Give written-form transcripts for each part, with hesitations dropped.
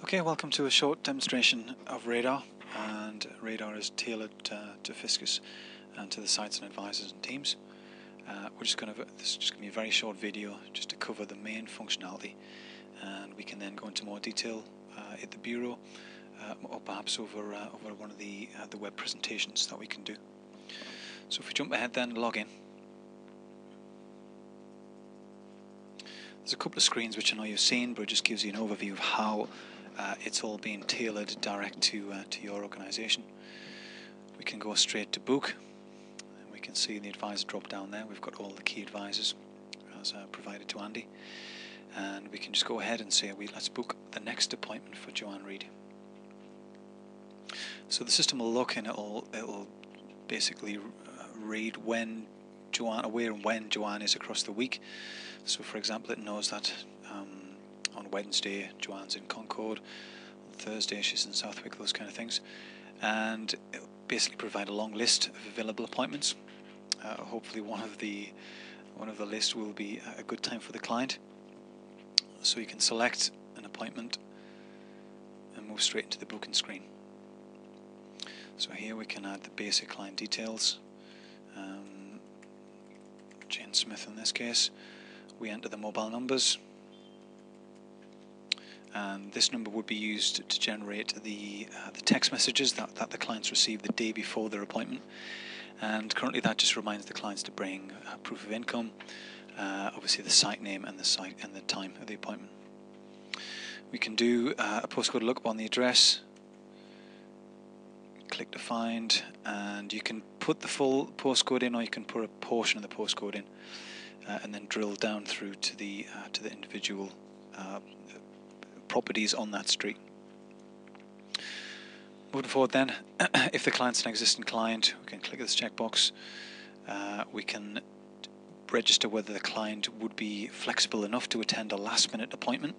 Okay, welcome to a short demonstration of Radar, and Radar is tailored to Fiscus and to the sites and advisors and teams. This is just going to be a very short video just to cover the main functionality, and we can then go into more detail at the bureau or perhaps over one of the web presentations that we can do. So if we jump ahead then, log in. There's a couple of screens which I know you've seen, but it just gives you an overview of how it's all being tailored direct to your organisation. We can go straight to book, and we can see the advisor drop down there. We've got all the key advisors as provided to Andy, and we can just go ahead and say let's book the next appointment for Joanne Reid. So the system will look and it'll basically read when Joanne, where and when Joanne is across the week. So for example, it knows that on Wednesday Joanne's in Concord, on Thursday she's in Southwick, those kind of things, and it'll basically provide a long list of available appointments. Hopefully one of the lists will be a good time for the client, so you can select an appointment and move straight into the booking screen. So here we can add the basic client details. Jane Smith in this case. We enter the mobile numbers, and this number would be used to generate the text messages that the clients receive the day before their appointment, and currently that just reminds the clients to bring proof of income, obviously the site name and the time of the appointment. We can do a postcode lookup on the address, click to find, and you can put the full postcode in, or you can put a portion of the postcode in, and then drill down through to the individual properties on that street. Moving forward then, if the client's an existing client, we can click this checkbox. We can register whether the client would be flexible enough to attend a last-minute appointment.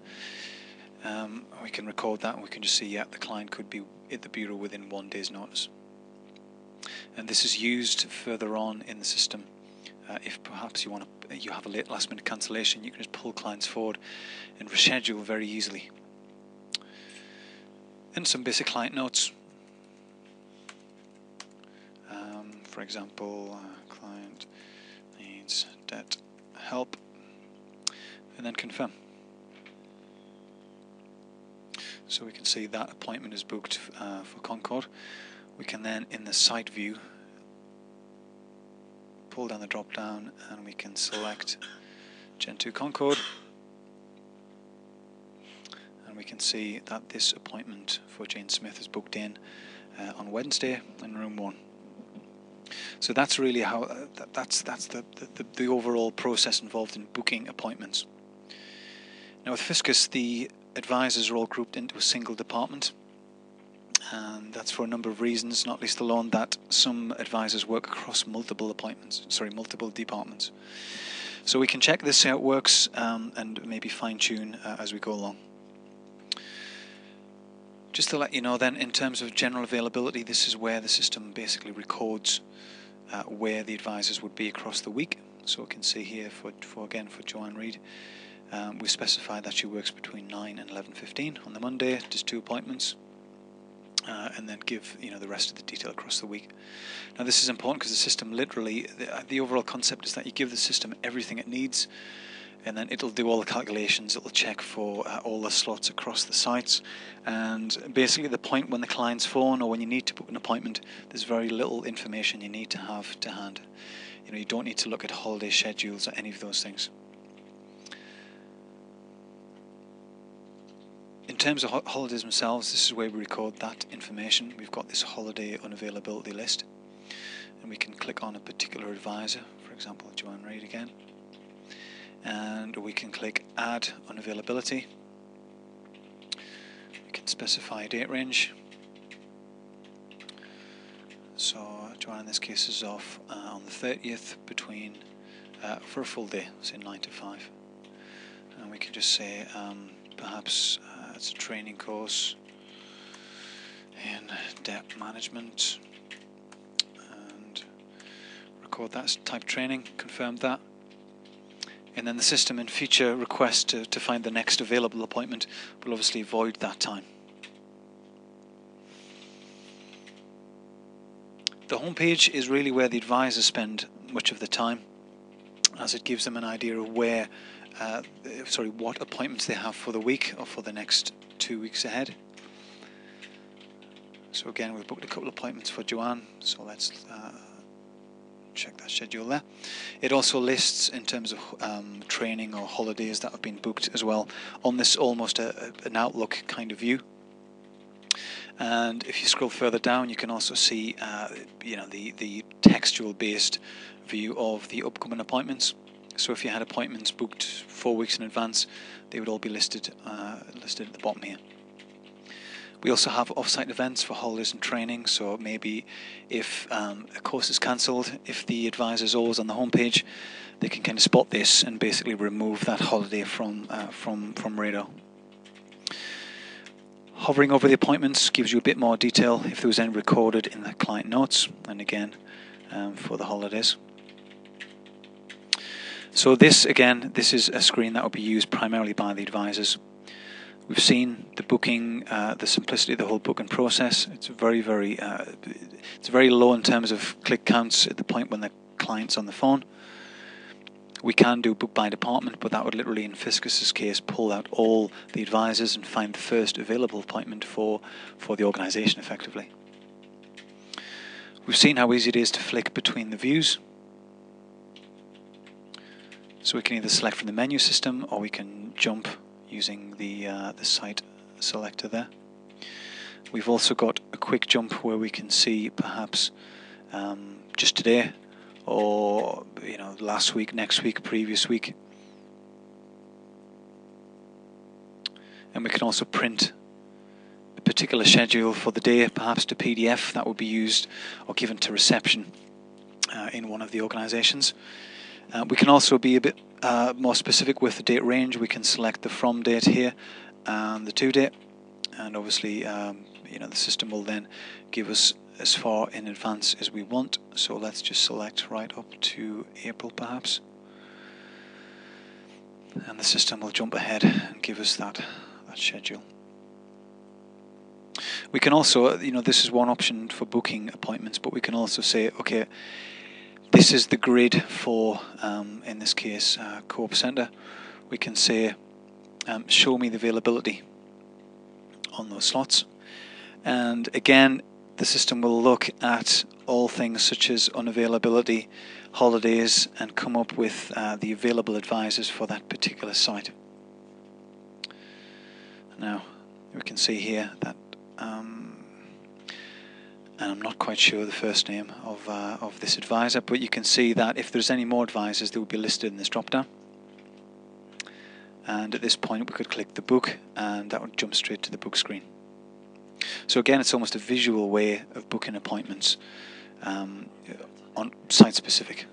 We can record that, and we can just see, yeah, the client could be at the bureau within 1 day's notice. And this is used further on in the system. If perhaps you have a late last-minute cancellation, you can just pull clients forward and reschedule very easily. And some basic client notes. For example, client needs debt help, and then confirm. So we can see that appointment is booked for Concord. We can then, in the site view, pull down the drop down, and we can select Gen 2 Concord, and we can see that this appointment for Jane Smith is booked in on Wednesday in room 1. So that's really how that's the overall process involved in booking appointments. Now with Fiscus, the advisors are all grouped into a single department, and that's for a number of reasons, not least alone that some advisors work across multiple departments. So we can check this how it works, and maybe fine-tune as we go along. Just to let you know then, in terms of general availability, this is where the system basically records where the advisors would be across the week. So we can see here for Joanne Reid, we specify that she works between 9 and 11:15 on the Monday, just 2 appointments, and then give the rest of the detail across the week. Now this is important because the system literally, the overall concept is that you give the system everything it needs, and then it'll do all the calculations. It'll check for all the slots across the sites, and basically the point when the client's phone or when you need to book an appointment, there's very little information you need to have to hand. You don't need to look at holiday schedules or any of those things. In terms of holidays themselves, this is where we record that information. We've got this holiday unavailability list, and we can click on a particular advisor, for example Joanne Reid again, and we can click add unavailability. We can specify a date range. So Joanne in this case is off on the 30th for a full day, say 9 to 5, and we can just say perhaps it's a training course in debt management, and record that as type training, confirm that. And then the system in future requests to find the next available appointment will obviously void that time. The home page is really where the advisors spend much of the time, as it gives them an idea of where, what appointments they have for the week or for the next 2 weeks ahead. So again, we've booked a couple of appointments for Joanne, so let's check that schedule there. It also lists in terms of training or holidays that have been booked as well on this almost an Outlook kind of view. And if you scroll further down, you can also see the textual based view of the upcoming appointments. So if you had appointments booked 4 weeks in advance, they would all be listed at the bottom here. We also have off-site events for holidays and training, so maybe if a course is cancelled, if the advisor is always on the homepage, they can kind of spot this and basically remove that holiday from radar. Hovering over the appointments gives you a bit more detail if there was any recorded in the client notes, and again for the holidays. So this is a screen that will be used primarily by the advisors. We've seen the booking, the simplicity of the whole booking process. It's very low in terms of click counts at the point when the client's on the phone. We can do book by department, but that would literally, in Fiscus's case, pull out all the advisors and find the first available appointment for the organisation effectively. We've seen how easy it is to flick between the views. So we can either select from the menu system, or we can jump using the site selector there. We've also got a quick jump where we can see perhaps just today, or last week, next week, previous week. And we can also print a particular schedule for the day, perhaps to PDF that would be used or given to reception in one of the organisations. We can also be a bit more specific with the date range. We can select the from date here and the to date, and obviously the system will then give us as far in advance as we want. So let's just select right up to April perhaps, and the system will jump ahead and give us that schedule. We can also, this is one option for booking appointments, but we can also say, okay, this is the grid for, in this case, Co-op Centre. We can say, show me the availability on those slots. And again, the system will look at all things such as unavailability, holidays, and come up with the available advisors for that particular site. Now, we can see here that and I'm not quite sure the first name of this advisor, but you can see that if there's any more advisors, they will be listed in this drop down. And at this point we could click the book, and that would jump straight to the book screen. So again, it's almost a visual way of booking appointments on site specific.